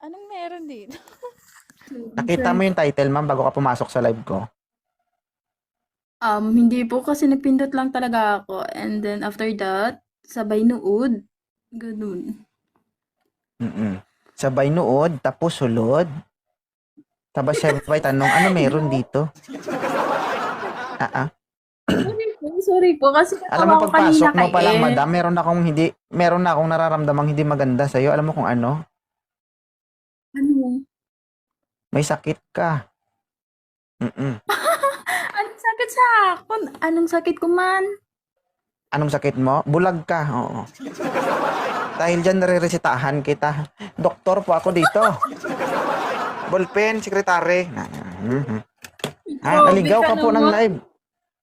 Anong meron dito? Nakita mo yung title, ma'am, bago ka pumasok sa live ko? Hindi po kasi nagpindot lang talaga ako. And then after that, sabay nood. Ganun. Sabay nood, tapos sulod. Tapos sabay tanong, ano meron dito? Ah, ah. Sorry po. Kasi Alam mo, natawa ko kanina pagpasok mo kay pa lang, M. madam, meron na akong nararamdamang hindi maganda sa'yo. Alam mo kung ano? Ano? May sakit ka. Mm. Anong sakit sa akin? Anong sakit ko man? Anong sakit mo? Bulag ka. Oo. Dahil dyan, nare-resitahan kita. Doktor po ako dito. Ballpen, sekretary. Mhm. Grabe Naligaw ka ka po ng naman. live.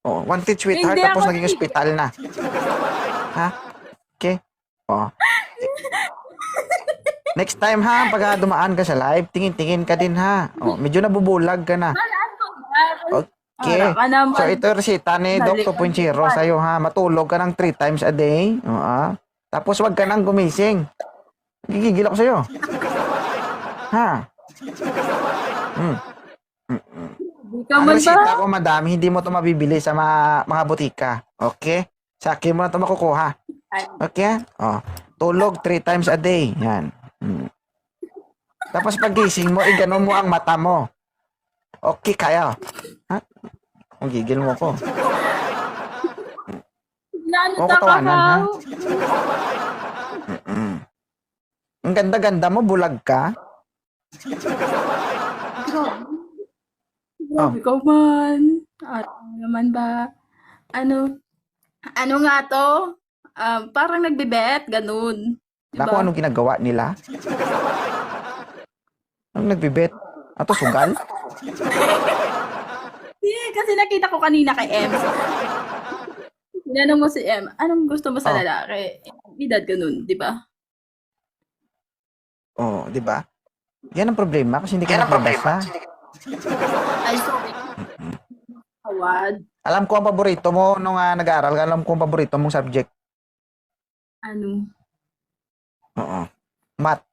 Oh, wanted sweetheart, Hindi tapos ako naging ospital na. Ha? Okay. Oh. Next time ha, pag dumaan ka sa live, tingin-tingin ka din ha. Oh, medyo nabubulag ka na. Ara Okay. ka So naman. ito resita ni Doc Dali ka 2.0 naman. sa'yo ha. Matulog ka ng 3 times a day. Oo. Tapos wag ka nang gumising. Gigigil ako sa'yo. Ha? Hmm. Hindi ka Ang man ba? resita ko, madam, hindi mo to mabibili sa mga butika. Okay? Sa akin mo na to makukuha. Ay, Okay? Oh. Tulog 3 times a day. Yan. Tapos pagising mo, iganon mo ang mata mo. Okay, kaya. Ha? Ang gigil mo ko. naano O ta ka katawanan, ha? ha? Ang ganda-ganda mo, bulag ka. Grabe. Oh, Grabe ka man. Ano naman ba? Ano? Ano nga to? Parang nagbibet, ganun. naku, Diba? anong ginagawa nila? Anong nagbibet? Ato, sugal? Kasi nakita ko kanina kay M. Tinanong mo si M, anong gusto mo sa Oh, lalaki? Edad ganun, di ba? oh, di ba? Yan ang problema kasi hindi ka nagbabasa. Ay, sorry. Awad. Alam ko ang paborito mo nung nag-aaral ka. Alam ko ang paborito mong subject. Ano? Oo. Math.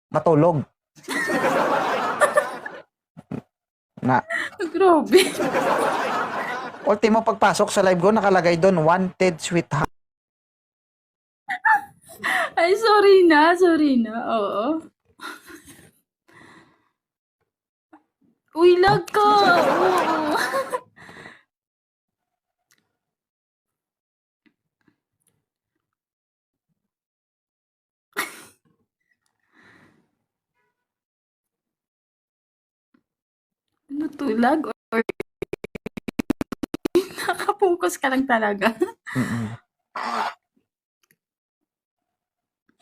Matulog. Na. Grabe. Ultimo pagpasok sa live ko, nakalagay doon, wanted sweetheart. Ay, sorry na. Sorry na. Oo. Uy, lag ka. Oo. Ano to, lag? Or nakapokus ka lang talaga? Mm-mm.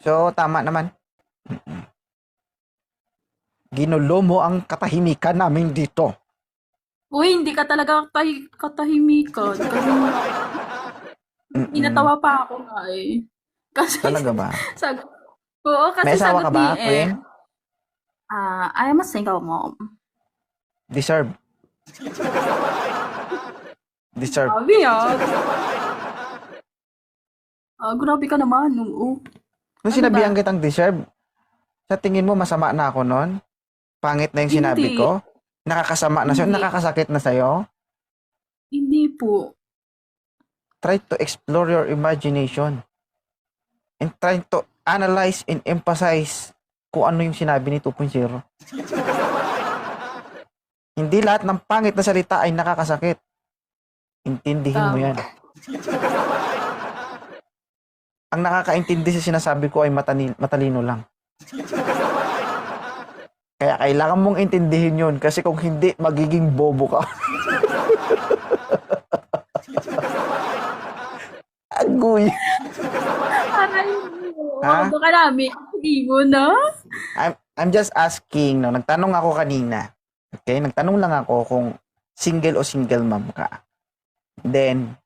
So, tama naman. Ginulo mo ang katahimikan namin dito. Uy, hindi ka talaga katahimikan. Kasi Mm-mm. pinatawa pa ako nga eh. Kasi, Talaga ba? sag oo, May kasi asawa sagot ka ni ba, Queen? I am a single mom. Deserve. Deserve. Grabe ah. Grabe ka naman. Oo. Nung Ano sinabihan ba? kitang deserve, sa tingin mo masama na ako nun? Pangit na yung sinabi Hindi. ko? Nakakasama na sa'yo? Hindi. Nakakasakit na sa'yo? Hindi po. Try to explore your imagination and try to analyze and emphasize kung ano yung sinabi ni 2.0. Hindi lahat ng pangit na salita ay nakakasakit. Intindihin mo Tama. yan. Ang nakakaintindi sa sinasabi ko ay matalino lang. Kaya kailangan mong intindihin yun kasi kung hindi, magiging bobo ka. Agoy. Aray, Ha? wag ka namin. Hindi mo na. I'm just asking, no? Nagtanong ako kanina. Okay? Nagtanong lang ako kung single o single mom ka. Then,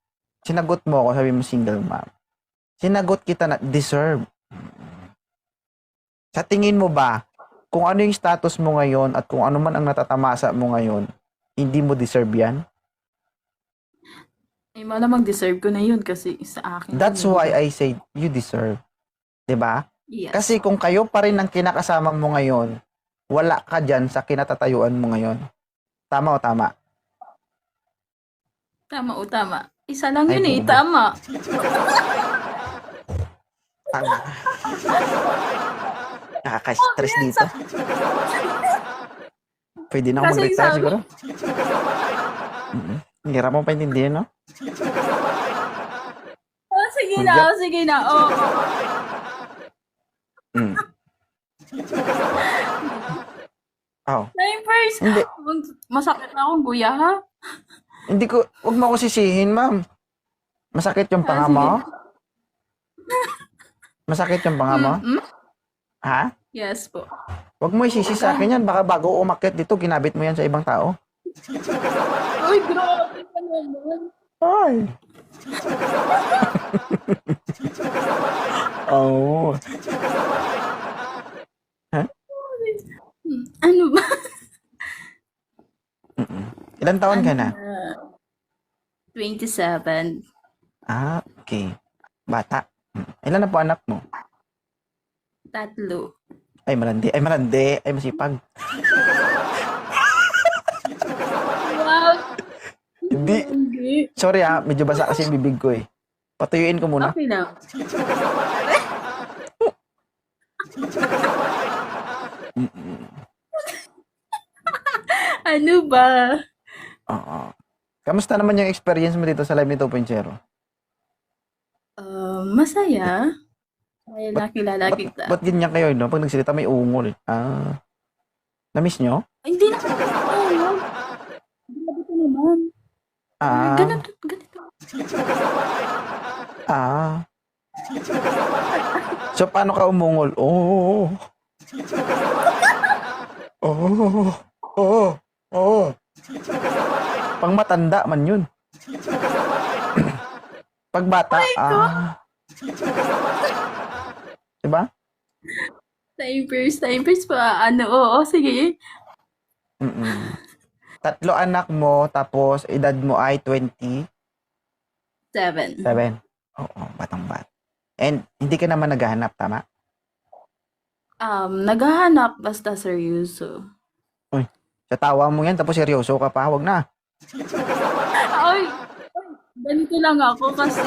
sinagot mo ako, sabi mo single mom. Sinagot kita na deserve. Sa tingin mo ba, kung ano yung status mo ngayon at kung ano man ang natatamasa mo ngayon, hindi mo deserve yan? Eh, malamang deserve ko na yun kasi sa akin. That's yun, why diba? I say you deserve. 'Di ba? Yes. Kasi kung kayo pa rin ang kinakasama mo ngayon, wala ka dyan sa kinatatayuan mo ngayon. Tama o tama? Tama o tama. Isa lang Ay, yun eh. bobo. Tama. Tama. Nakaka-stress dito. Pwede na ako Kasi mag-retire sabi, siguro. Ang hirap mo paintindihan, no? oh, sige na, Hudyat. oh, sige na. Oh. Mm. Oh. Time first. Hindi. Masakit na akong guya, ha? Hindi ko, wag mo ako sisihin, ma'am. Masakit yung panga sige. mo? Masakit yung panga mo? Mm-mm. Ha? Yes po. Wag mo isisi sa akin yan. Baka bago umakyat dito, ginabit mo yan sa ibang tao. Uy, grabe ka naman. Ay. Oh. Ano ba? Ilan taon ka na? 27. Ah, okay. Bata. Ilan na po anak mo? 3. Ay, malandi. Ay, malandi. Ay, masipag. Wow. Hindi. Hindi. Sorry medyo basa kasi yung bibig ko eh. Patuyuin ko muna. Okay lang. Ano ba? Oo. Kamusta naman yung experience mo dito sa Live ni 2.0? Masaya. May nakilala kita. Ba't ganyan kayo, no? Pag nagsalita may ungol. Na-miss nyo? Hindi na. Oh, grabe ka naman. Ganito. So, paano ka umungol? Oh. Pang matanda man yun. Pag bata, diba? Time first pa. Oo, sige. 3 anak mo, tapos edad mo ay 27. 7. Oo, batang-bat. And hindi ka naman naghahanap, tama? Naghahanap basta seryoso. Uy, sa tawa mo yan, tapos seryoso ka pa, wag na. Ay, ganito lang ako kasi.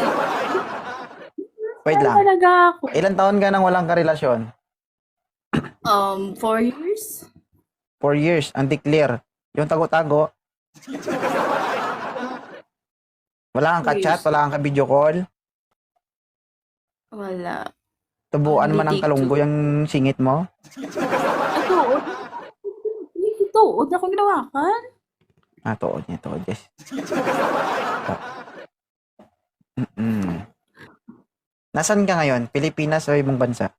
Wait lang. Talaga ako. Ilan taon ka nang walang karelasyon? 4 years? 4 years, undeclare. Yung tago-tago. Wala kang ka-chat, wala kang ka-video call. Wala. Tubuan Hindi man ang take kalunggo two. yung singit mo. Tuod. Tuod na akong ginawa kan. Tuod niya, yes. Nasaan ka ngayon? Pilipinas o ibang bansa?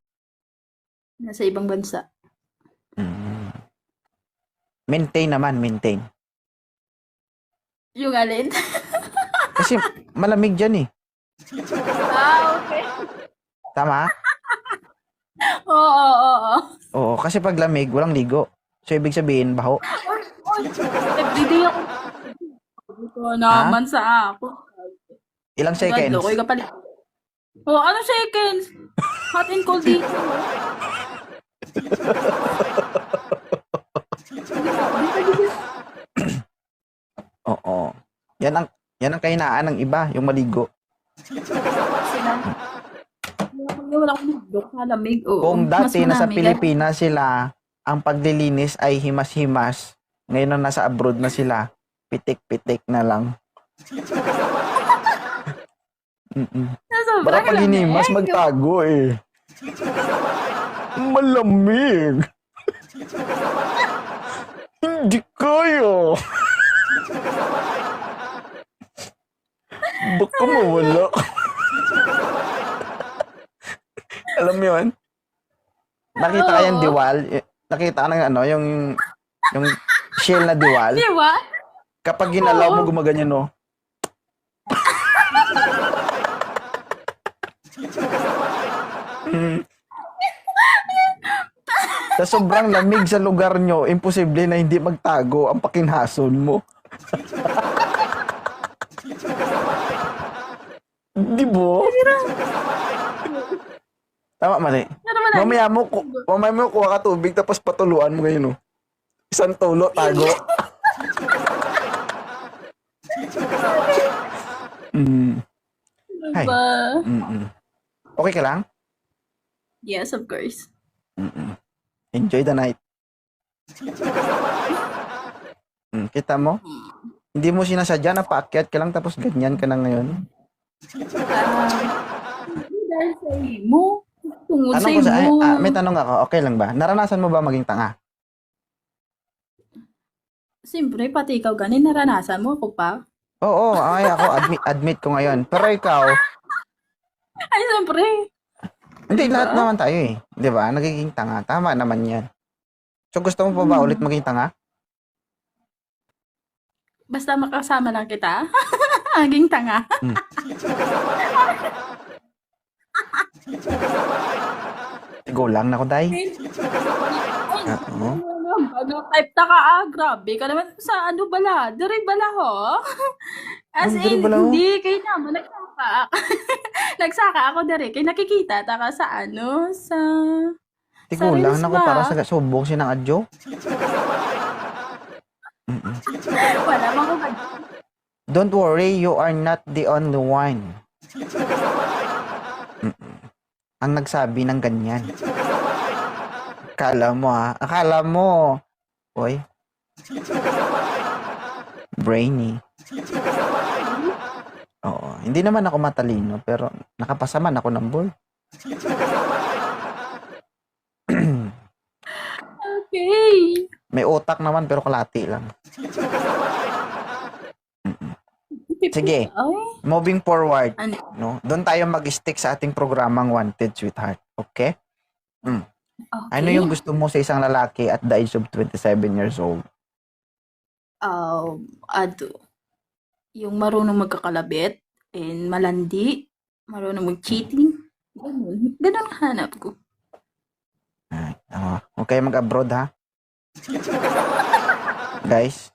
Nasa ibang bansa. Maintain naman, maintain. Yung alin? Kasi malamig dyan eh. Okay. Tama? Oo. Oo, kasi pag lamig, walang ligo. So, ibig sabihin, baho. Everyday ako. Ito naman sa ako. Ilang seconds? Lokoy ka pala. Ano seconds? Hot and cold dito. Oo. Yan ang kahinaan ng iba, yung maligo. Wala akong nagdok sa lamig. Kung dati nasa Pilipinas sila, ang paglilinis ay himas-himas. Ngayon na nasa abroad na sila, pitik-pitik na lang. Para pag hinimas, magtago eh. Malamig. Hindi kaya. Baka mawala. Alam mo yun? Nakita ka yung diwal? Nakita ka ng yung shell na diwal? Di ba? Kapag ginalaw mo, gumaganyan, no? Sa sobrang lamig sa lugar nyo, imposible na hindi magtago ang pakinhason mo. Di ba? Tama, mali. Pero wala. Mamaya mo kuha ka tubig tapos patuluan mo ngayon, no? Isang tulo, tago. Mm. Ay. Ba? Mm-mm. Okay ka lang? Yes, of course. Mm-mm. Enjoy the night. Kita mo? Hindi mo sinasadya na paakyat ka lang tapos ganyan ka na ngayon. Dahil sa imo. Tungod sa Tanong ko sa, imo. may tanong ako, okay lang ba? Naranasan mo ba maging tanga? Siyempre, pati ikaw ganin, naranasan mo ako pa. Oo, ako, admit ko ngayon. Pero ikaw, Ay, siyempre. hindi, Diba? lahat naman tayo eh. Di ba? Nagiging tanga. Tama naman yan. So, gusto mo pa ba ulit maging tanga? Basta makasama lang kita. Aging tanga. Go lang na ko, day. Oo. Ano, type ta ka grabe ka naman sa ano bala, dire bala ho. As Ano, dire in, bala ho? hindi, kay naman, nagsaka. Nagsaka ako dire, kay nakikita ta ka sa ano, sa Tigo lang Reels na ko ba? para sa subong sinang adjo. Wala man ko Don't worry, you are not the only one. Ang nagsabi ng ganyan. Akala mo. Oy. Brainy. Oo, hindi naman ako matalino, pero nakapasaman ako ng board. Okay. May utak naman, pero kalati lang. Sige. Ay, Moving forward, ano? no? Doon tayo mag-stick sa ating programang Wanted Sweetheart. Okay? Okay. Ano yung gusto mo sa isang lalaki at the age of 27 years old? Ato. Yung marunong magkakalabit and malandi, marunong mag-cheating. Ganun. Ganun ang hanap ko. Huwag kayo mag-abroad, ha? Guys,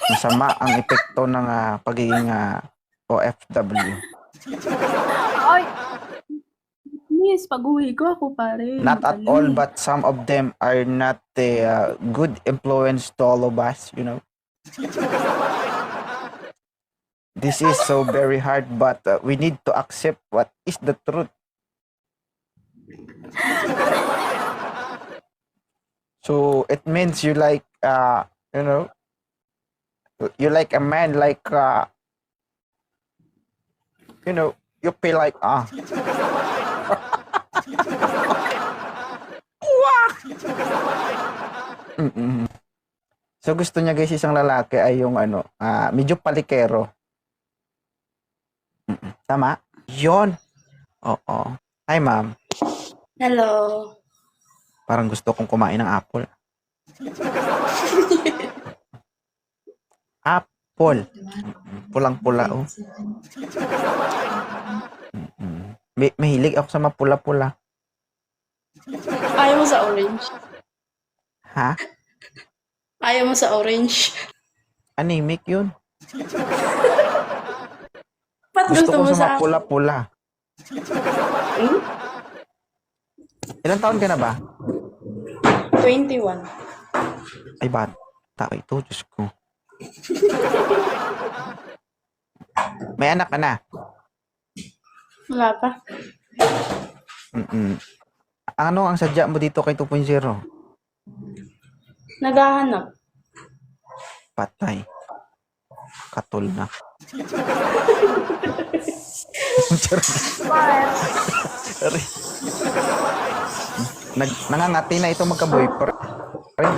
masama ang epekto ng pagiging OFW. Ay, please, pag-uwi ko ako pare. Not at all, but some of them are not a good influence to all of us, you know. This is so very hard, but we need to accept what is the truth. So it means you like, you know, you like a man like, you know, you feel like, Mm-mm. So gusto niya guys isang lalaki ay yung medyo palikero. Tama? Yon. Oo. Hi ma'am. Hello. Parang gusto kong kumain ng apple. Apple. Pulang-pula oh. Mahilig ako sa mapula-pula. Ayaw mo sa orange? Ha? Ayaw mo sa orange? Anemic yun. Ba't Gusto gusto ko mo sa sa mapula-pula. Ilang taon ka na ba? 21? Ay, bata ito. Diyos ko. May anak ka na? Wala pa. Ano ang sadya mo dito kay 2.0? Naghahanap. Patay. Katol na. Sorry. Nangangati na ito magka-boyfriend.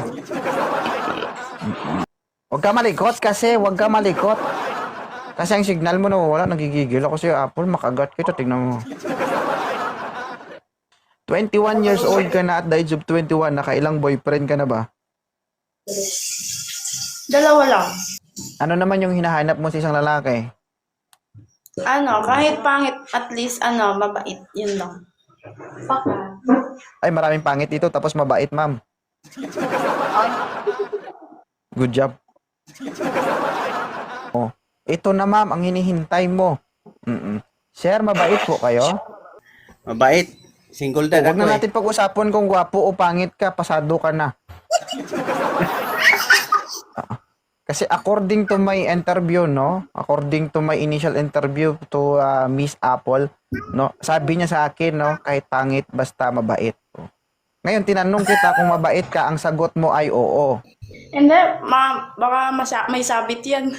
Huwag ka malikot kasi. Huwag ka malikot. Kasi ang signal mo nawawala. Nagigigil ako sa'yo, Apple. Makagat kita. Tignan mo. 21 years old ka na at the age of 21. Nakailang boyfriend ka na ba? Dalawa lang. Ano naman yung hinahanap mo sa isang lalaki? Kahit pangit, at least, mabait. Yun lang. Baka. Ay, maraming pangit dito. Tapos mabait, ma'am. Good job. Oh, ito na, ma'am, ang hinihintay mo. Sir, mabait po kayo? Mabait. Single dad Huwag ako na eh. natin pag-usapan kung gwapo o pangit ka, pasado ka na. Kasi according to my interview, no? According to my initial interview to Miss Apple, no? Sabi niya sa akin, no? Kahit pangit, basta mabait. Ngayon, tinanong kita kung mabait ka, ang sagot mo ay oo. Hindi, baka may sabit yan.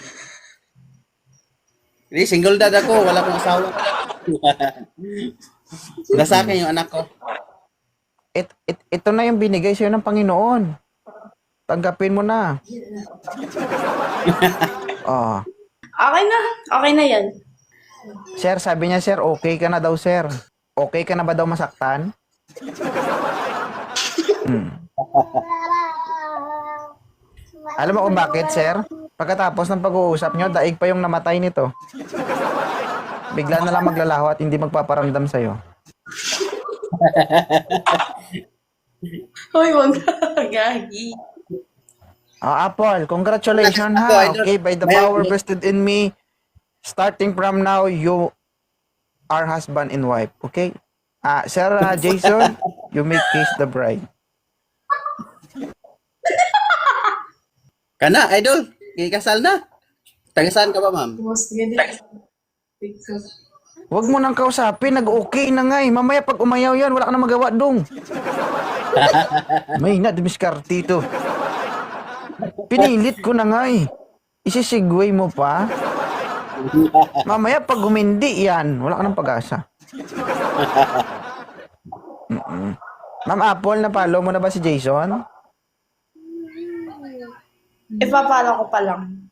Hindi, single dad ako. Wala akong asawa. Nasa akin yung anak ko. Ito na yung binigay sa'yo ng Panginoon. Tanggapin mo na. Oh. Okay na yan. Sir, sabi niya, sir, okay ka na daw, sir. Okay ka na ba daw masaktan? Alam mo kung bakit, sir? Pagkatapos ng pag-uusap nyo, daig pa yung namatay nito. Bigla na lang maglalaho at hindi magpaparamdam sa'yo. Hoy, wag ka. Gagi. Apple, congratulations Ako, ha. idol. Okay, by the power vested in me, starting from now, you are husband and wife. Okay? Sir Jason, you may kiss the bride. Kana, idol. Ikasal na. Taga-saan ka ba, ma'am? Huwag mo nang kausapin, nag-okay na nga eh. Mamaya pag umayaw yan, wala ka na magawa dong. May na, dumiskarte ito. Pinilit ko na nga eh. Isisigway mo pa. Mamaya pag humindi yan, wala ka ng pag-asa. Ma'am Apple, napalo mo na ba si Jason? Ipapala ko pa lang.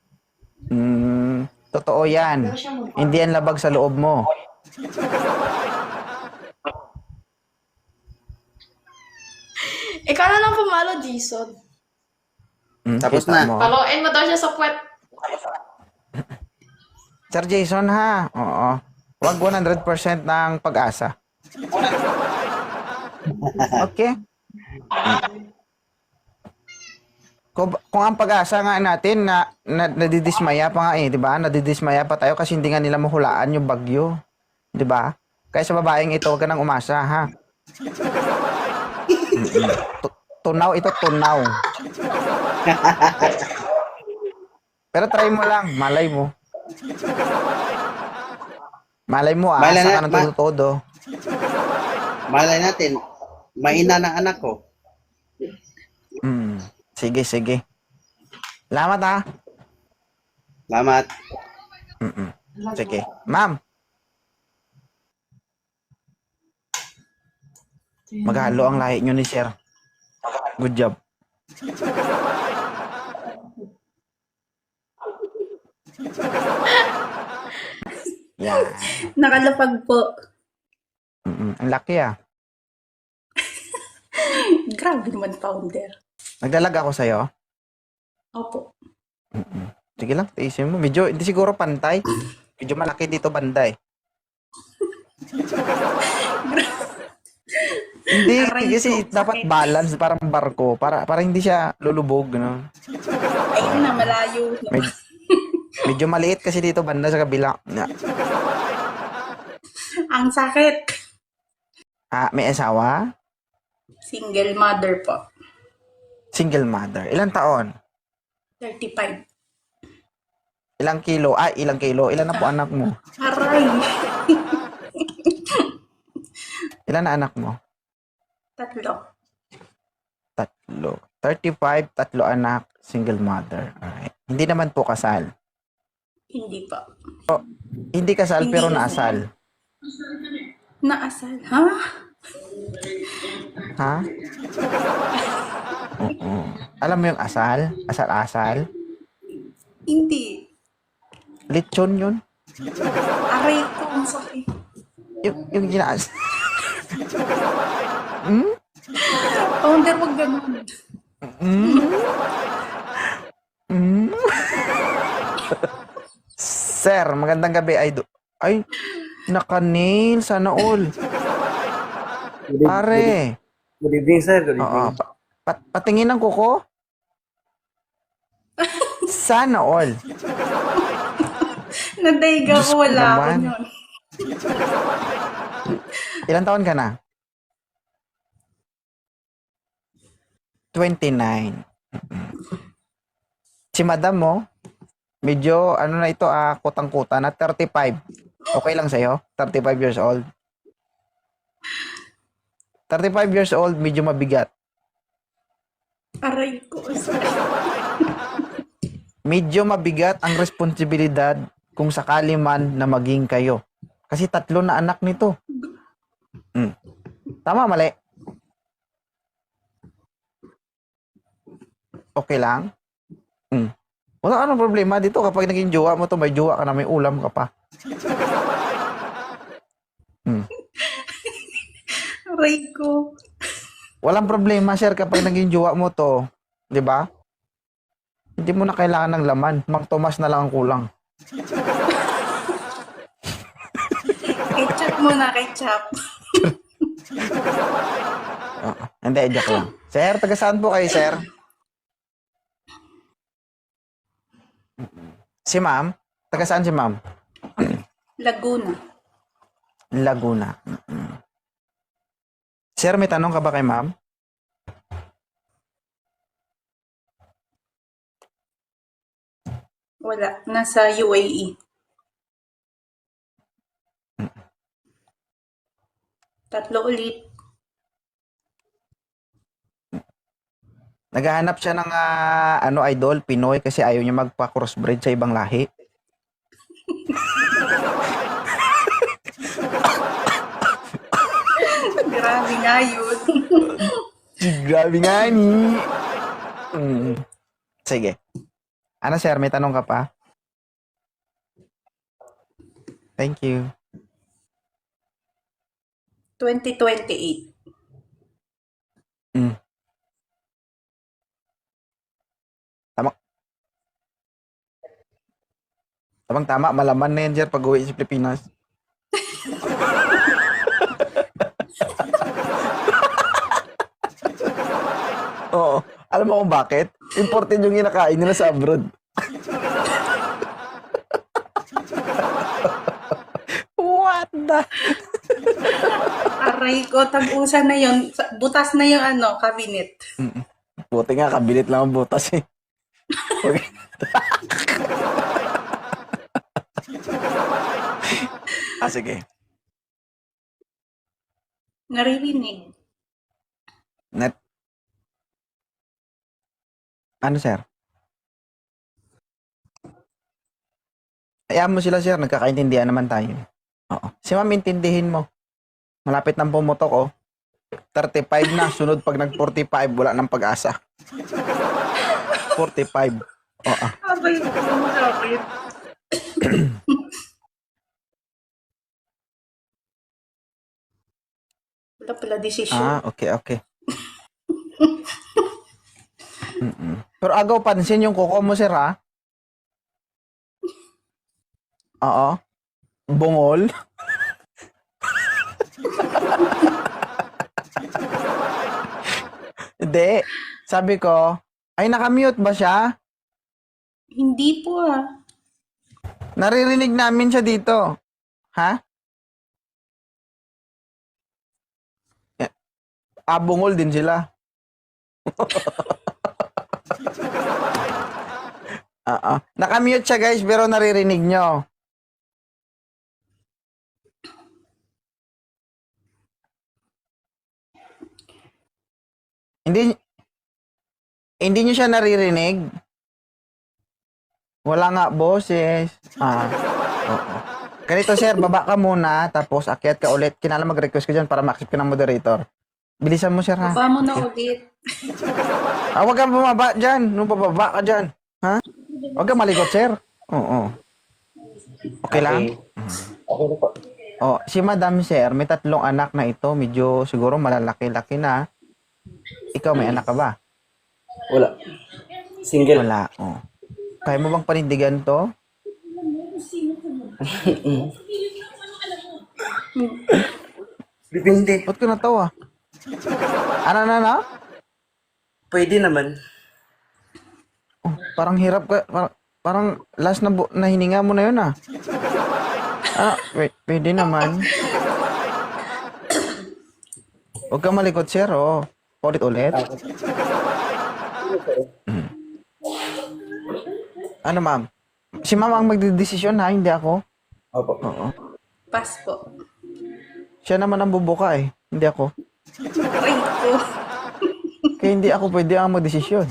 Totoo yan. Hindi yan labag sa loob mo. Ikaw na lang pumalo, Jason. Tapos Kita na. mo. Paluin mo daw siya sa puwet. Sir Jason ha. Oo. Huwag 100% ng pag-asa. Okay? Kung ang pag-asa nga natin na nadidismaya pa nga eh, 'di ba? Nadidismaya pa tayo kasi hindi nga nila mahulaan yung bagyo, 'di ba? Kaya sa babaeng ito, huwag ka nang umasa, ha? Tunaw ito, tunaw. Pero try mo lang, malay mo. Malay mo, Malay asa na- ka ng todo-todo. Malay natin. Maina ng anak ko. Sige, sige. Salamat ha. Salamat. Sige. Ma'am. Maghalo ang lahi nyo ni sir. Good job. Yeah. Nakalapag po. Ang laki ah. Grabe naman, founder. Naglalag ako sa'yo. Opo. Sige lang, tiisin mo. Medyo, hindi siguro pantay. Medyo malaki dito banda eh. Hindi, Aray kasi ko, dapat sakit. balance, parang barko. Para hindi siya lulubog, no? Ayun na, malayo. Medyo maliit kasi dito banda sa kabila. Ang sakit. May asawa? Single mother po. Single mother. Ilang taon? 35. Ilang kilo? Ilang kilo. Ilan na po anak mo? Aray. Ilan na anak mo? 3. Tatlo. 35, tatlo anak, single mother. Alright. Hindi naman po kasal. Hindi pa. Hindi kasal Hindi pero kasal. naasal. Naasal. Ha? Ha? Oo. Alam mo yung asal? Asal-asal? Hindi. Lechon yun? Aray ko, ang sakit. Yung ginaas. Founder, wag ganun. Sir, magandang gabi. Ay, naka-nail. Sana all. Pare. Good evening, sir. Good Oo. Patingin ng kuko? Sana all. Nadaiga Diyos ko, ko wala ako naman. yun. Ilan taon ka na? 29. Si madam mo, medyo, ano na ito, kutang-kuta na 35. Okay lang sa'yo? 35 years old. 35 years old, medyo mabigat. Aray ko. Medyo mabigat ang responsibilidad kung sakali man na maging kayo. Kasi 3 na anak nito. Tama, mali? Okay lang? Wala ka ng problema dito kapag naging jowa mo to, may jowa ka na, may ulam ka pa. Aray ko. Walang problema, sir, kapag naging jowa mo to. 'Di ba? Hindi mo na kailangan ng laman. Magtumas na lang ang kulang. Ketchup muna, ketchup. Hindi, joke lang. Sir, taga saan po kayo, sir? Si ma'am? Taga saan si ma'am? Laguna. Laguna. Sir, may tanong ka ba kay ma'am? Wala. Nasa UAE. Tatlo ulit. Naghahanap siya ng idol, Pinoy, kasi ayaw niya magpa-crossbreed sa ibang lahi. Grabe nga yun. Grabe nga ni. Sige. Ano, sir? May tanong ka pa? Thank you. 2028. Tamang-tama, malaman na yan, sir, pag-uwi sa Pilipinas. Oo. Alam mo kung bakit? Imported yung kinakain nila sa abroad. What the? Aray ko, tag-usan na yun. Butas na yung cabinet. Buti nga, kabilit lang ang butas eh. Okay. Sige. Naririnig. Ano, sir? Hayaan mo sila, sir. Nagkakaintindihan naman tayo. Oo. Si ma'am, intindihin mo. Malapit nang pumutok, oh. 35 na. Sunod pag nag-45, wala nang pag-asa. 45. Oo. Abay ko, sakit. Wala pala desisyon. Okay. Pero agaw pansin yung kuko mo, sir, ha? Oo. Bungol. Hindi. Sabi ko, ay nakamute ba siya? Hindi po Naririnig namin siya dito. Ha? Bungol din sila. Nakamute siya, guys, pero naririnig nyo. Hindi nyo siya naririnig? Wala nga boses. Oo. Ganito, sir, baba ka muna, tapos akyat ka ulit. Kinala mag-request ko dyan para ma-accept ka ng moderator. Bilisan mo, sir, ha? Baba mo na ulit. Huwag kang bumaba dyan. Nung bababa ka dyan. Ha? Huwag kang malikot, sir. Oo. Okay lang? Okay na po. Si Madam, sir, may 3 anak na ito. Medyo siguro malalaki-laki na. Ikaw, may anak ka ba? Wala. Single. Wala. Kaya mo bang panindigan to? Depende. Ba't ka natawa? Ano? Pwede naman. Parang hirap ka. Parang last na hininga mo na yun, ah. Pwede naman. Huwag kang malikot, sir. Oo. Ulit-ulit. Ano, ma'am? Si ma'am ang magdidesisyon ha, hindi ako. Opo. Oo. Pass po. Siya naman ang bubuka eh. Hindi ako. Aray ko. Kaya hindi ako pwede ang magdesisyon.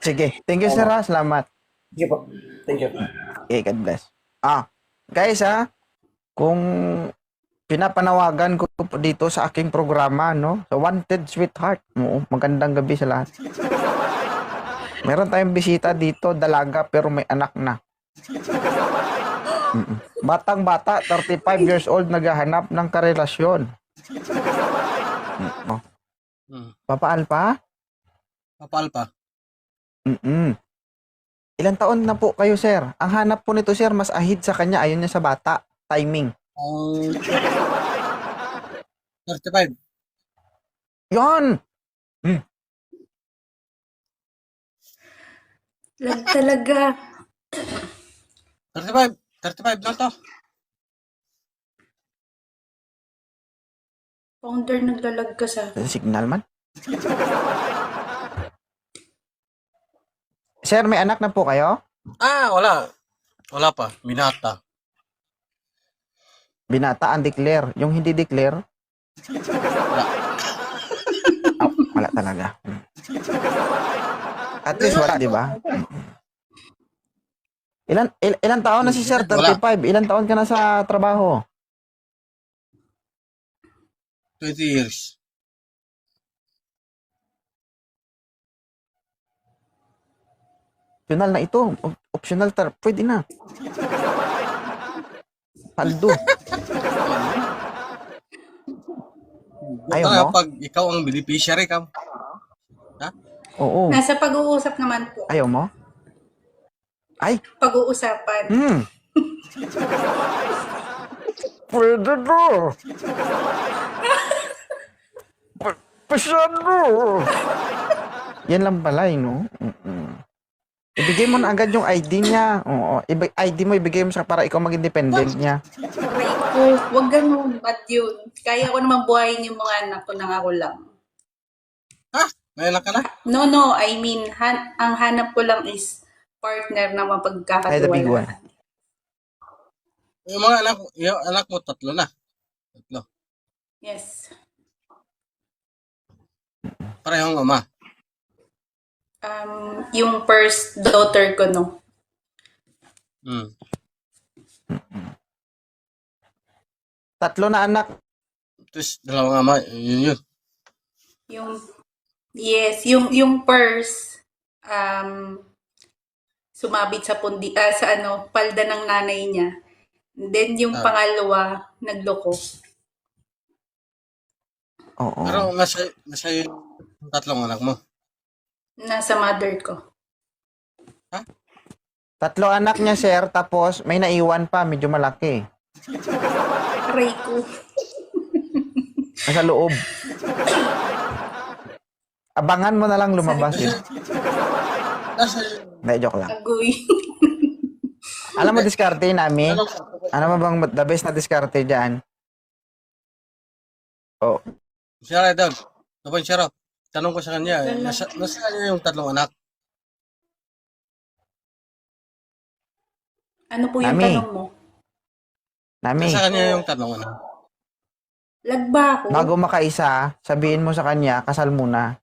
Sige. Thank you, sir ha. Salamat. Sige po. Thank you. Okay, God bless. Guys ha, kung pinapanawagan ko po dito sa aking programa, no? Sa Wanted Sweetheart. Oo, magandang gabi sa lahat. Meron tayong bisita dito, dalaga, pero may anak na. Batang-bata, 35 years old, naghahanap ng karelasyon. Oh. Papaal pa? Papal pa. Ilang taon na po kayo, sir? Ang hanap po nito, sir, mas ahid sa kanya. Ayun niya sa bata. Timing. Ang 35. Yon! Lag talaga. 35. 35 lang to. Founder, naglalag ka sa... Signal man. Sir, may anak na po kayo? Wala. Wala pa. Minata. Binata ang declare. Yung hindi declare? Wala talaga. At least wala, di ba? Ilan taon na si Sir? 35. Ilan taon ka na sa trabaho? 20 years. Optional na ito. Optional pwede na. Paldo. Ayaw mo? Pag ikaw ang beneficiary ka. Oo. Nasa pag-uusap naman po. Ayaw mo? Ay. Pag-uusapan. Pwede na. Pasyado. Yan lang pala, no? Ibigay mo na agad yung ID niya. Oo. ID mo, ibigay mo sa para ikaw mag-independent niya. Aray ko. Huwag ganun. Ba't yun? Kaya ko naman buhayin yung mga anak ko nang ako lang. Ngayon ka na? No. I mean, ang hanap ko lang is partner na Ay, the big one. mapagkakatiwalaan. Yung anak mo, tatlo na. Tatlo. Yes. Parehong ama. Yung first daughter ko, no? Tatlo na anak. Tapos, dalawang ama. Yun. Yung first, sumabit sa palda ng nanay niya. Then yung pangalawa, nagloko. Oo. Pero nasa yung tatlong anak mo. Nasa mother ko. Tatlo anak niya, sir, tapos may naiwan pa, medyo malaki. Aray ko. Nasa loob. Abangan mo na lang lumabas yun. Nasa Hindi, joke lang. Agoy. Alam mo, diskarte namin? Ano mo bang the best na diskarte dyan? Oh, siya daw. Tapos siya raw. Tanong ko sa kanya, nasa kanya yung tatlong anak. Ano po yung Nami. tanong mo? Nami, Nasa kanya yung tatlong anak. Lagba ako? bago makaisa, sabihin mo sa kanya, kasal muna.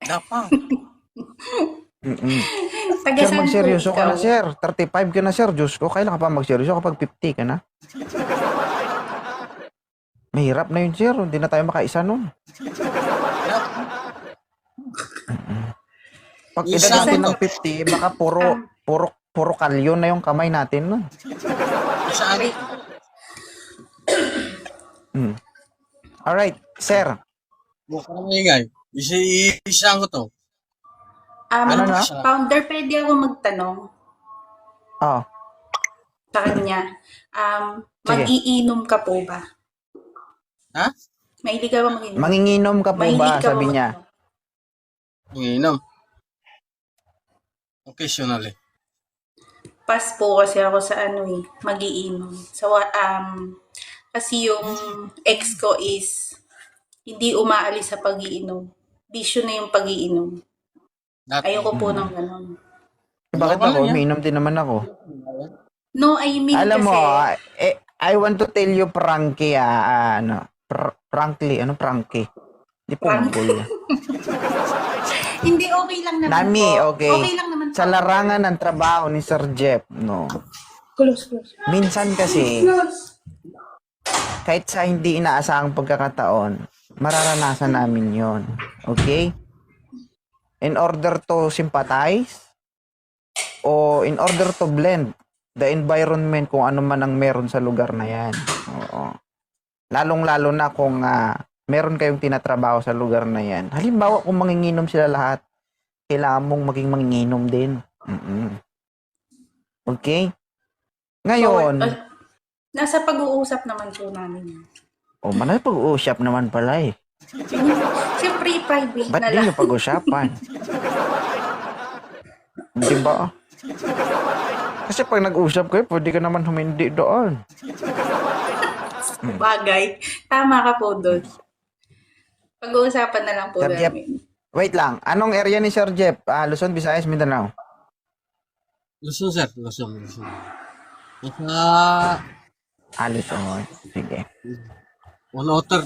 Dapat. Sir, magseryoso ka na, sir. 35 ka na, sir. Diyos ko, kailan ka pa magseryoso kapag 50 ka na? Mahirap na yun, sir. Hindi na tayo makaisa nun. Pag edad natin ng 50, baka puro kalyo na yung kamay natin nun. Isa ari. Alright, sir. Mukhang maingay. Isa ko to. Ano na? Founder, pwede ako magtanong Oh, sa kanya. Sige. Mag-iinom ka po ba? Ha? Mahilig ka ba mag-inom? manginginom ka po ba? Mahilig ka Sabi ba niya. mag-inom? Inom. Occasionally. Pass po kasi ako sa mag-iinom. Kasi yung ex ko is hindi umaalis sa pag-iinom. Bisyo na yung pag-iinom. Dati. Ayoko po ng ganon. Bakit Normal ako? yan. Umiinom din naman ako. No, I mean Alam mo, kasi, I want to tell you, Frankie, frankly, ano Frankie? Di punggol. hindi okay lang naman Nami, po. okay. Okay lang naman po. Sa larangan ng trabaho ni Sir Jeff, no? Close. Minsan kasi, kahit sa hindi inaasahang pagkakataon, mararanasan namin yon. Okay? In order to sympathize, o in order to blend the environment kung ano man ang meron sa lugar na yan. Oo. Lalong-lalo na kung meron kayong tinatrabaho sa lugar na yan. Halimbawa, kung manginginom sila lahat, kailangan mong maging manginginom din. Okay? Ngayon, Nasa pag-uusap naman po namin. manay pag-uusap naman pala eh. Siyempre, private Ba't na di lang. nyo pag-usapan? Di ba? Kasi pag nag-usap kayo, pwede ka naman humindi doon. Bagay. Tama ka po doon. Pag-uusapan na lang po Sir Jeff. namin. Wait lang. Anong area ni Sir Jeff? Luzon, Visayas, Mindanao? Luzon, sir. Luzon. Nasa Luzon. Sige. one outer.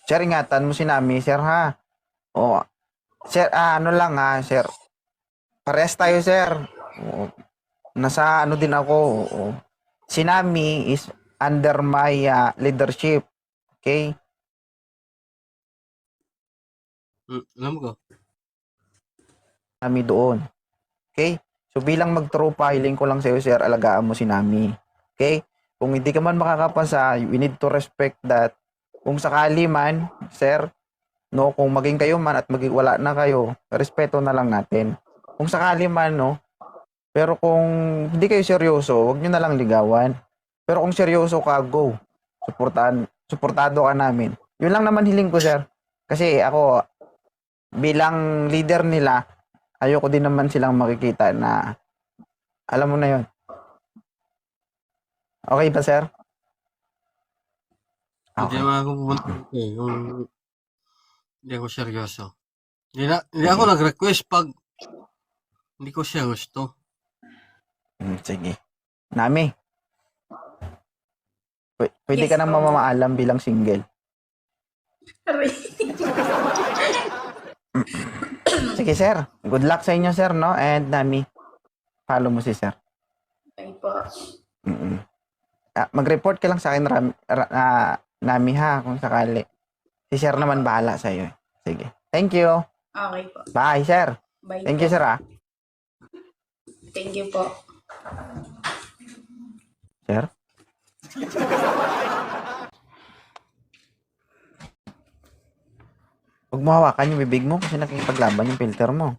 Sir, ingatan mo si Nami, sir, ha? O, sir, ano lang, ha, sir? Parehas tayo, sir. Oo. Nasa ano din ako. Oo. Si Nami is under my leadership. Okay? Alam ko. Nami doon. Okay? So, bilang magtropa, hiling ko lang sa'yo, sir, alagaan mo si Nami. Okay? Kung hindi ka man makakapasa, we need to respect that. Kung sakali man, sir, no, kung maging kayo man at maging wala na kayo, respeto na lang natin. Kung sakali man, no, pero kung hindi kayo seryoso, wag nyo na lang ligawan. Pero kung seryoso ka, go. Suportado ka namin. Yun lang naman hiling ko, sir. Kasi ako, bilang leader nila, ayoko din naman silang makikita na, alam mo na yun. Okay ba, sir? Hindi naman ako pumunta kung hindi ako seryoso. Hindi ako nag-request pag hindi ko siya gusto. Sige. Nami, pwede Yes, ka nang po. mamamaalam bilang single. Aray. Sige, sir. Good luck sa inyo, sir, no? And Nami, follow mo si sir. Okay po. Mag-report ka lang sa akin, Nami, ha, kung sakali. Si sir naman bahala sa iyo. Sige. Thank you. Okay po. Bye, sir. Bye Thank po. you, sir, ha. Thank you po. Sir? Huwag mo hawakan yung bibig mo kasi nakikipaglaban yung filter mo.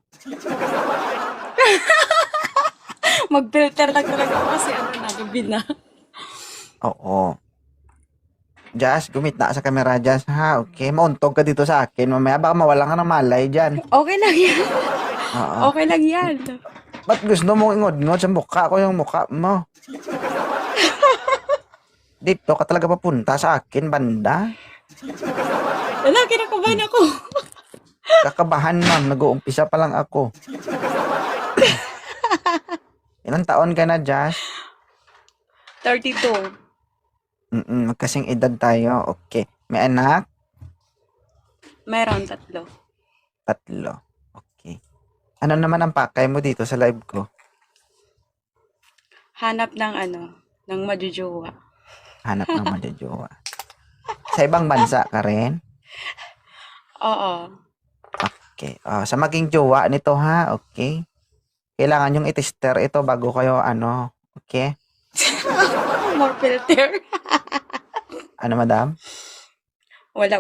Mag-filter lang talaga ako kasi gabi na. Oo. Jazz, gumita sa camera, Jazz, ha? Okay, mauntog ka dito sa akin. Mamaya baka mawalan ka ng malay dyan. Okay lang yan. Oo. Okay lang yan. Ba't gusto mo ingod-ingod sa mukha ko yung mukha mo? Dito ka talaga papunta sa akin, banda. Wala, kinakabahan ako. Kakabahan, ma'am. Nag-uumpisa pa lang ako. Ilang taon ka na, Jazz? 32. Magkasing edad tayo. Okay. May anak? Meron 3. 3. Okay. Ano naman ang pakay mo dito sa live ko? Hanap ng ng majujowa. Hanap ng madyajowa. Sa ibang bansa ka rin? Oo. Okay. Sa maging jowa nito, ha? Okay. Kailangan yung i-tester ito bago kayo, okay? More filter. Ano, madam? Wala.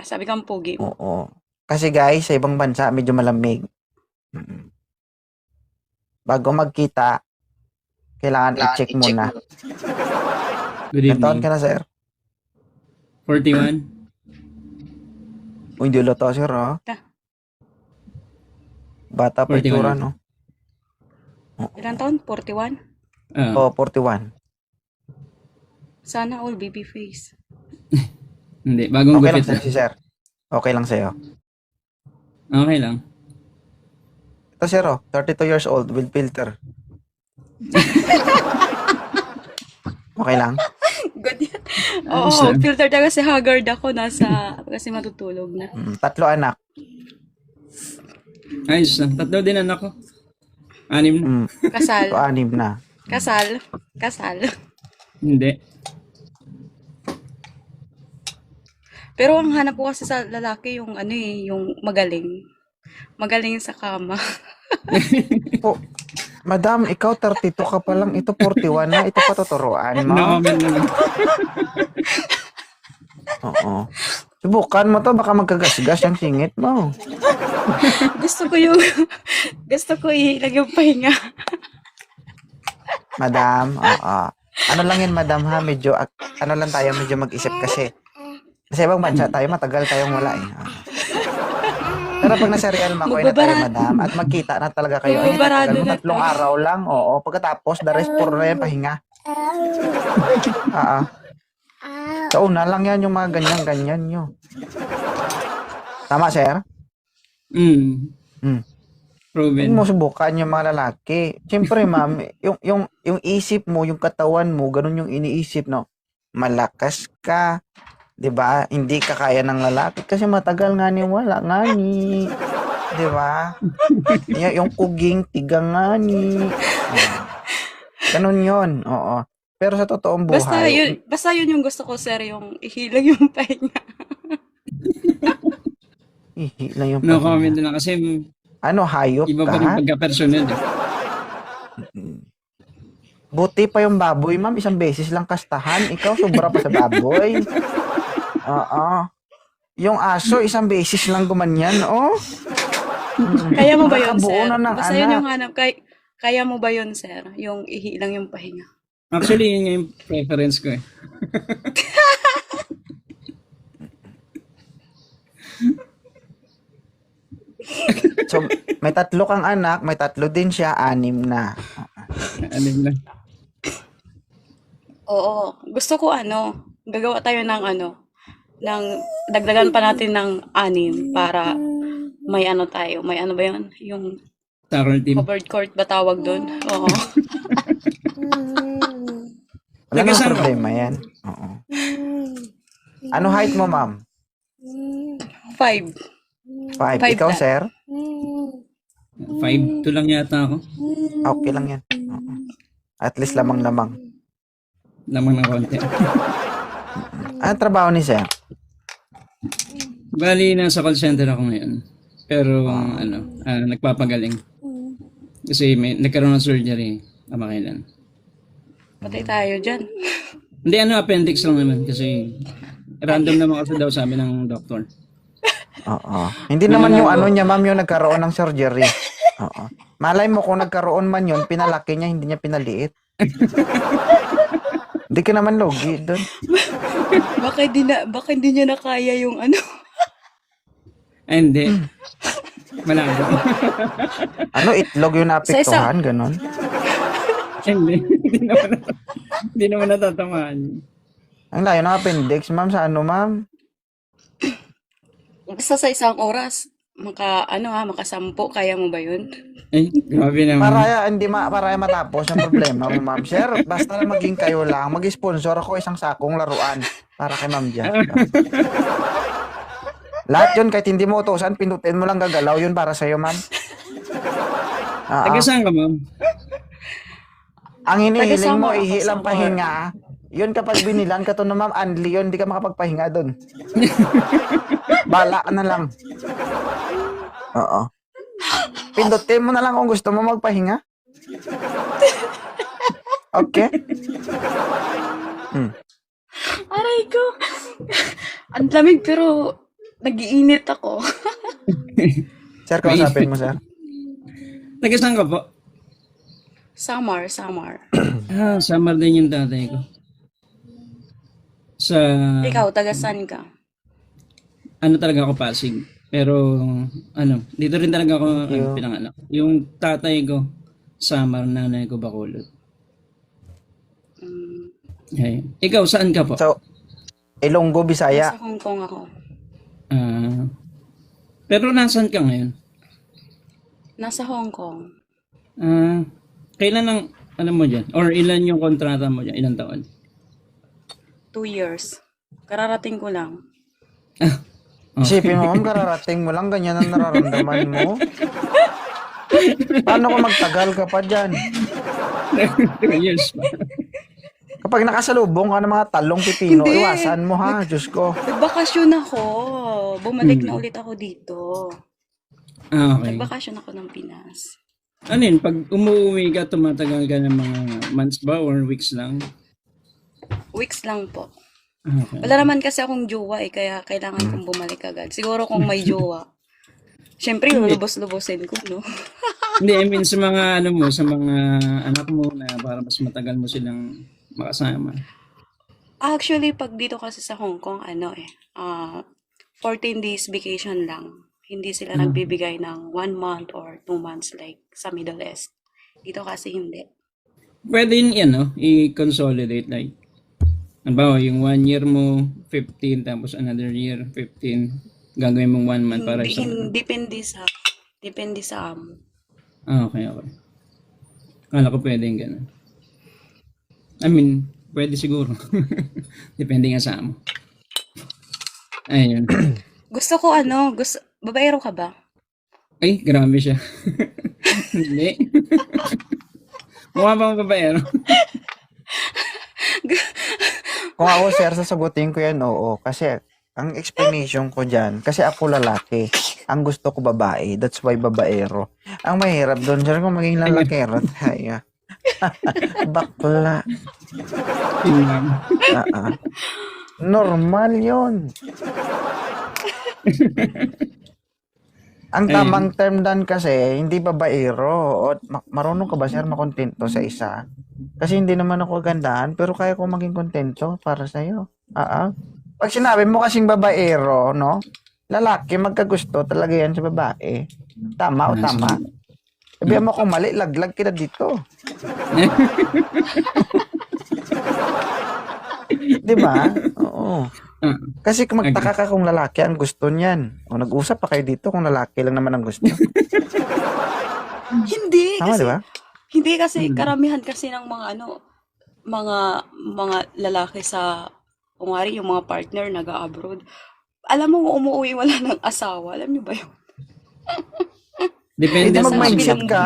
Sabi kang pogi mo. Oo. Kasi guys, sa ibang bansa, medyo malamig. Bago magkita, kailangan i-check muna. Good Ilang taon evening. ka na, sir? 41. Hindi ulo to, sir, oh. Bata pa 41. itsura, no? Ilang taon? 41? Ah, Oo, 41. Sana all baby face. Hindi, bagong Okay lang gupit. sa'yo si sir. Okay lang sa'yo. Okay lang. Ito sir, 32 years old with filter. Okay lang? Good yan. Ayos Oo, lang. filter talaga si Haggard ako. Kasi matutulog na. 3 anak. Ayos lang. 3 din anak ko. 6 na. Kasal. So, 6 na. Kasal. Kasal. Hindi. Pero ang hanap ko kasi sa lalaki yung yung magaling. Magaling sa kama. Po, madam, ikaw 32 ka pa lang. Ito 41 na. Ito patuturuan mo. No-comment na lang. Oo. Subukan mo to. Baka magkagasgas yung singit mo. gusto ko ilag yung pahinga. Madam, oo. Ano lang yan, madam, ha? Medyo, ano lang tayo, medyo mag-isip kasi. Sa ibang bansa tayo, matagal tayong wala eh. Pero pag nasa real makoy na tayo, madam, at magkita na talaga kayo, ay, Magbabarado tagal mo, na 3 araw lang, oo. Pagkatapos, the rest puro na yan, pahinga. Sa una lang yan, yung mga ganyan-ganyan nyo. Tama, sir? Mm. Hmm. Proven. Huwag mo subukan yung mga lalaki. Siyempre, ma'am, yung isip mo, yung katawan mo, ganun yung iniisip, no? Malakas ka, 'di ba? Hindi ka kaya ng lalaki kasi matagal nga ni wala nga ni, 'di ba? Yung kuging tigang nga ni. Ganun 'yon. Oo. Pero sa totoong buhay, Basta yun yung gusto ko, sir, yung ihilag yung pahinga. lang yung No pahinga. comment na lang kasi Ano, hayop iba pa rin ka? pagka-personal. Eh. Buti pa yung baboy, ma'am. Isang beses lang kastahan. Ikaw, sobra pa sa baboy. Oo. Yung aso, isang beses lang gumanyan, oh. Kaya mo ba yun, Nakabuo sir? na ng Basta yun anak. yung hanap. Kaya mo ba yun, sir? Yung ihilang yung pahinga. Actually, yun yung preference ko eh. So, may 3 kang anak, may 3 din siya, 6 na. Ano lang. Oo. Gusto ko gagawa tayo ng dagdagan pa natin ng 6 para may tayo. May ba yun? Yung Soccer team. covered court ba tawag doon? Oo. Wala nang Nagkasama. problema yan. Oo. Ano height mo, ma'am? 5. 5. Five Ikaw, na. sir? 5'2" lang yata ako. Okay lang yan. Oo. At least lamang-lamang. Lamang ng konti. Anong trabaho ni sir? Bali, nasa call center ako ngayon. Pero, nagpapagaling. Kasi nagkaroon ng surgery kamakailan. Patay tayo dyan. Hindi, appendix lang naman. Kasi, random naman kasi daw sabi ng doktor. Oo. Hindi naman yung niya, ma'am, yung nagkaroon ng surgery. Oo. Malay mo kung nagkaroon man yun, pinalaki niya, hindi niya pinaliit. Hindi ka naman logi doon. Baka hindi niya na kaya yung Ay, hindi. Malabo. Itlog yung naapektuhan, ganon. Hindi. Hindi naman natatamaan. Ang layo ng appendix, ma'am, sa ma'am? Basta sa isang oras, makasampo, kaya mo ba yun? Ay, grabe naman. Para matapos ang problema mo, ma'am. Sir, basta na maging kayo lang, mag-sponsor ako isang sakong laruan para kay ma'am Jia. Lahat yun, kahit hindi mo utusan, pindutin mo lang gagalaw yun para sa'yo, ma'am. Taga saan ka, ma'am? Ang hinihiling Taga-Samar mo, ako, ihilang Samar. pahinga. Yun kapag binilan ka to na ma'am, Anli yun, hindi ka makapagpahinga doon. Bala ka na lang. Oo. Pindutin mo na lang kung gusto mo magpahinga. Okay? Aray ko! Ang lamig pero nag-iinit ako. Sir, kausapin mo, sir. Taga saan ka po? Samar. Samar din yung tatay ko. Sa, Ikaw, taga saan ka? talaga ako, Pasig. Pero, dito rin talaga ako pinanganak. Yung tatay ko, Samar, nanay ko, Bacolod. Okay. Ikaw, saan ka po? So, Ilonggo, Nasa Bisaya. Hong Kong ako. Ah, pero nasaan ka ngayon? Nasa Hong Kong. Ah, kailan ang, ano mo dyan? Or ilan yung kontrata mo dyan? Ilang taon? 2 years. Kararating ko lang. Isipin mo, ma'am, kararating mo lang, ganyan ang nararamdaman mo. Paano kung magtagal ka pa dyan? 2 years pa. Kapag nakasalubong ka ng mga talong pipino, Hindi. iwasan mo ha, Diyos ko. Nagbakasyon ako. Bumalik na ulit ako dito. Ah, okay. Nagbakasyon ako ng Pinas. Ano yun, pag umuwi ka, tumatagal ka ng mga months ba or weeks lang? Weeks lang po. Ah, okay. Wala naman kasi akong jowa kaya kailangan kong bumalik agad. Siguro kung may jowa, syempre lulubos-lubosin ko, no? Hindi, I mean sa mga ano mo, sa mga anak mo na para mas matagal mo silang makasama. Actually, pag dito kasi sa Hong Kong, 14 days vacation lang. Hindi sila nagbibigay ng 1 month or 2 months like sa Middle East. Dito kasi hindi. Pwede yun yan, no? I-consolidate like, halimbawa, yung 1 year mo, 15, tapos another year, 15, gagawin mong 1 month para Hindi, sa... depende sa amo. Ah, okay, okay. Kala ko pwede yung ganun. I mean, pwede siguro. Depende nga sa amo. Ayun. Gusto ko babaero ka ba? Ay, grabe siya. Hindi. Mukha bang babaero? Kung ako, sir, sasagutin ko yan, oo. Kasi, ang explanation ko dyan, kasi ako lalaki, ang gusto ko babae, that's why babaero. Ang mahirap doon, sir, kung maging lalakero tayo. Bakla. Yun lang. Normal yon. Ang tamang term dan kasi, hindi babaero. O, marunong ka ba, sir, makontento sa isa? Kasi hindi naman ako gandahan, pero kaya ko maging kontento para sa'yo. Pag sinabi mo kasing babaero, no? Lalaki, magkagusto talaga yan sa babae. Tama o tama? Sabihan mo kung mali, laglag kita dito. Di ba? Oo. Kasi kung magtaka ka kung lalaki ang gusto niyan. O nag-usap pa kayo dito kung lalaki lang naman ang gusto. Hindi Tama, kasi di ba? hindi kasi karamihan kasi ng mga lalaki sa kungari yung mga partner nag-abroad. Alam mo umuwi wala ng asawa. Alam niyo ba yun? Depende Hindi sa mag-mindset sabi ng- ka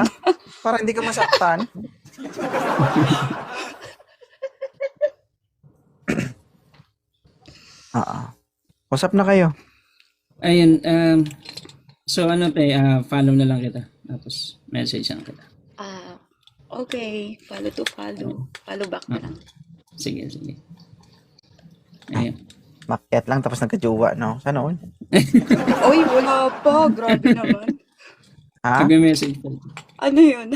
para hindi ka masaktan. Usap na kayo. Ayun, so ano te, follow na lang kita. Tapos message lang kita. Okay. Follow to follow. Follow back na lang. Sige, sige. Ayun. Makyat lang tapos nagka-jowa, no? Sana all. Oy, wala pa. Grabe naman. Ha? Pag-message ko. Ano yun?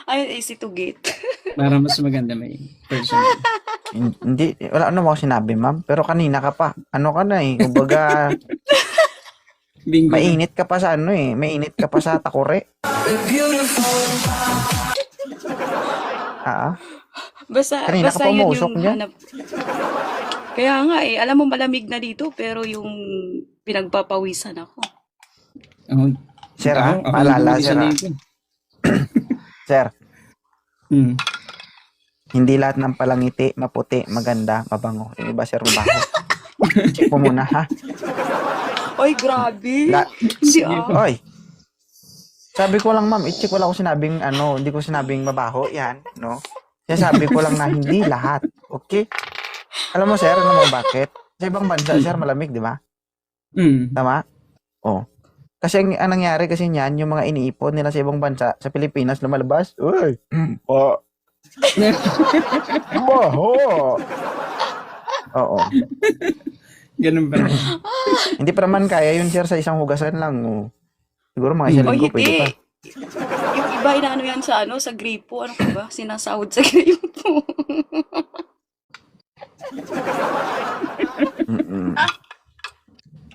Ay, easy to get. Para mas maganda may person. Hindi, wala ano mo ako sinabi, ma'am. Pero kanina ka pa. Ano ka na eh. Kumbaga, Bingo. mainit ka pa sa ano eh. Mainit ka pa sa takore. Basta Kanina ka pa yun umusok yung niyan. hanap. Kaya nga alam mo malamig na dito pero yung pinagpapawisan ako. Ako, Sir, ako paalala, nag-umpisa sir, dito. Sir, Hmm. hindi lahat ng palangiti, maputi, maganda, mabango. Yung iba, sir, mabango. Check mo muna, ha? Oy, grabe. Hindi Oy. Sabi ko lang, ma'am, i-check wala ko sinabing, hindi ko sinabing mabaho, yan, no? Sabi ko lang na hindi lahat, okay? Alam mo, sir, alam mo bakit? Sa ibang bansa, sir, malamig, di ba? Hmm. Tama? Oh. Kasi ang nangyari kasi niyan, yung mga iniipon nila sa ibang bansa, sa Pilipinas, lumalabas, uy, baho. Oo. Ganun pa rin. Hindi pa naman kaya yun, sir, sa isang hugasan lang. Oh. Siguro mga isang Oy, linggo, pwede pa. hindi. Yung iba inaano yan sa gripo. Ano ka ba? Sinasahod sa gripo.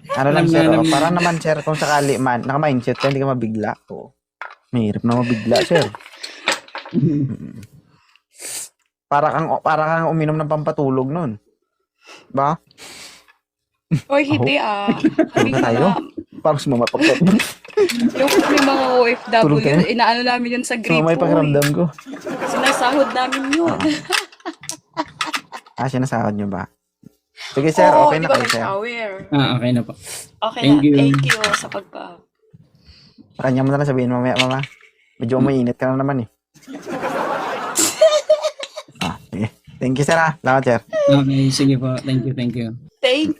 Ano lang, Alam sir, na, alam oh, na. para naman, sir, kung sakali man, naka-mindset ka, hindi ka mabigla. Oh. Mahirap na mabigla, sir. para kang uminom ng pampatulog nun. Ba? Oy, hindi Kami Tulog na tayo? Parang sumama pa ko. yung kami mga Tulog kayo? OFW, inaano namin yun sa grade Sumama yung pakiramdam ko. Sinasahod namin yun. Sinasahod nyo ba? Sige, sir. Oo, Okay di na ba kayo, may sir. shower? Okay na po. Okay Thank na. you. Thank you sa pagpa. Sa kanya mo na lang sabihin mamaya, mama. Medyo umiinit ka na naman eh. Sige. Thank you, sir. Salamat, sir. Okay, sige po. Thank you. Thank